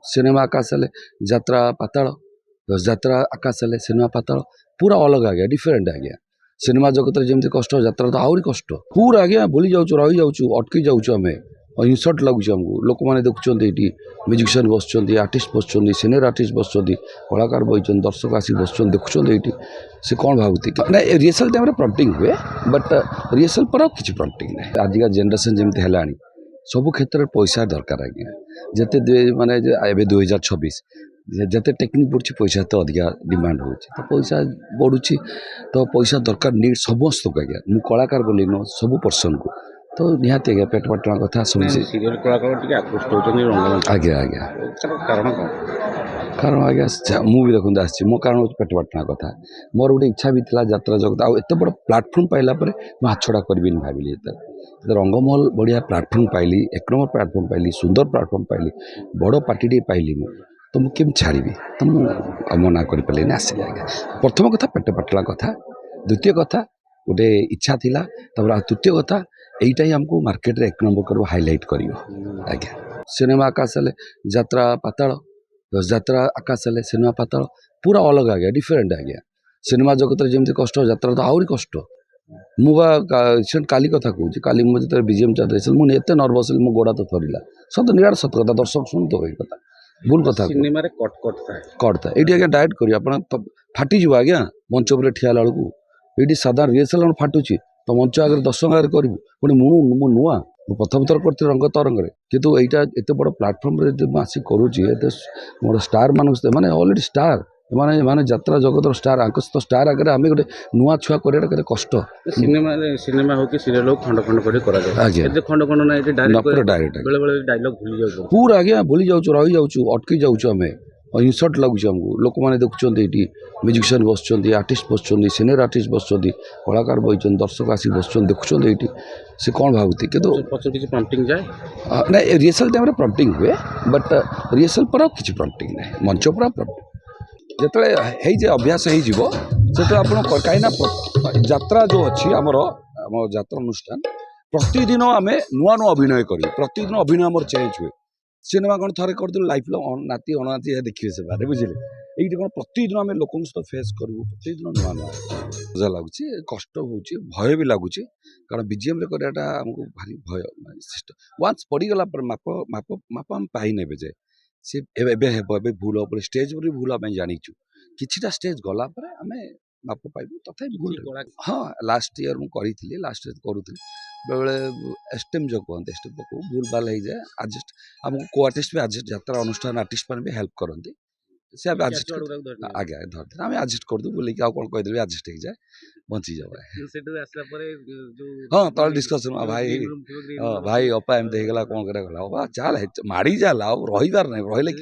cinema आकाश हेले यात्रा पाताल यात्रा आकाश हेले सिनेमा पाताल पूरा अलग आज्ञा डिफरेन्ट आज्ञा सिनेमा जगत जमी कष्ट यात्रा तो आहरी कष्ट पूरा आज्ञा भूली जाऊँ रही जाऊँ अटकी जाऊँ आम इनसल्ट लगुच आमको लोक मैंने देखुं ये म्यूजिशियन बस आर्टिस्ट बस सिनियर आर्टिस्ट बस कलाकार बही दर्शक आसिक बस देखुं ये से कौन भावती ना रिहर्सल टाइम प्रम्पटिंग हुए बट रिहर्सल पर किसी प्रम्पटिंग ना आजिका जेनरेशन जमी है सबु क्षेत्र में पैसा दरकार आज्ञा जिते माने 2026 जिते टेक्निक बढ़ुची पैसा तो अधिका डिमांड हो तो पैसा बढ़ुची तो पैसा दरकार नीड समस्त को आज्ञा मु कलाकार बोली न सब पर्सन को तो निहाती आज्ञा पेट पाटना कथा शुणी सीरियल कलाकार आकृष्ट होती आज्ञा आज्ञा कारण कौन कारण आज्ञा मु भी देखते आसी मो कारण हूँ पेट पाटना कथा मोर गोटे इच्छा भी था यात्रा जगत आते बड़ प्लाटफर्म पाइला हाथ छड़ा करी भाविली रंगमहल बढ़िया प्लाटफर्म पाइली 1 नंबर प्लाटफर्म पाइली सुंदर प्लाटफर्म पाइली बड़ पार्टी पाइली तो मुझे केम छाड़ी तो मुझे मना कर आसिल आज्ञा प्रथम कथा पेट पाटला कथा द्वितीय कथा गोटे इच्छा थिला तृतीय कथा यहीटा ही आमको मार्केट रे 1 नंबर कर हाईलाइट कर आज्ञा सिनेमा आकाश हेले यात्रा पाताल यात्रा आकाश हेले सिनेमा पाताल पूरा अलग आज्ञा डिफरेन्ट आज्ञा सिनेमा जगत जमी कष्ट यात्रा तो आहरी कष्ट मुझे काली कथा कहूँ काली मुझे बीजीएम चाहते मुझे एत नर्भस मो गोड़ा तो थरला सत निराट सत कथा दर्शक शुणु तो कथा भूल कथा सिनेमा रे कट था ये आज्ञा डायरेक्ट करें फाटी आज्ञा मंच पर ठिया बेलू ये साधारण रिहर्सल फाटुची तो मंच आगे दर्शक आगे करूँ पुणी मु नुआ प्रथम थर कर रंग तरंग कितु यहाँ एत बड़ प्लाटफर्म रे आसिक करुँची मोर स्टार मान माने ऑलरेडी स्टार माने माने यात्रा जगत स्टार आंक तो स्टार आगे आम गोटे नुआ छुआ कर कष्ट सिनेमा हो कि सीरियल हो खंड खंड कर खंड खंड ना डायरेक्ट बेले बेले डायलॉग भूली जाऊ पूरा आज्ञा भूली जाऊँ रही जाऊँ अटकी जाऊँ आम इनसल्ट लगुच आमको लोक मैंने देखुं ये म्यूजिशियन बस आर्टिस्ट बस सिनियर आर्टिस्ट बस कलाकार बही दर्शक आसिक बस देखुं ये से कौन भावती प्रम्पटिंग जाए ना रिहर्सल टाइम प्रम्पटिंग हुए बट रिहर्सल पर किसी प्रम्पटिंग ना मंच पर प्रम्पटिंग जो अभ्यास हो कहीं यात्रा जो अच्छी आमर आम यात्रा अनुष्ठान प्रतिदिन आम नुआ नुआ अभिनय कर प्रतिदिन अभिनय आम चेंज हुए सिनेमा कौन थे कर लाइफ नाती अनाती देखिए से बारे बुझे ये कौन प्रतिदिन आम लोक सहित फेस करूँ प्रतिदिन नुआ नुआ मजा लगुच कष्ट हो भय भी लगुच कारण बीजीएम कराटा आमको भारी भय वान्स पड़गला माप माप माप आम पाई ने जाए सी एवं भूल हे स्टेज पर भी भूल आम जाचु किछिटा स्टेज गला आम माप पाइबू तथा भूल हाँ लास्ट ईयर मुझे लास्ट ईयर करूँ बेले एस्टेम जो कहते एस्टेम पकड़ भूल भाल हो जाए आडजस्ट आमको को आर्टिस्ट भी आडजस्ट यात्रा अनुष्ठान आर्टिस्ट मैंने भी हेल्प करती से आडजस्ट आगे धरते आम आडजस्ट करदू बोल कौन कहीदेवी आडजस्ट हो जाए बची जाए हाँ तले डिस्कसन भाई भाई अपा एमती होगा कौन करा चल माड़ी चल रहीबार ना रही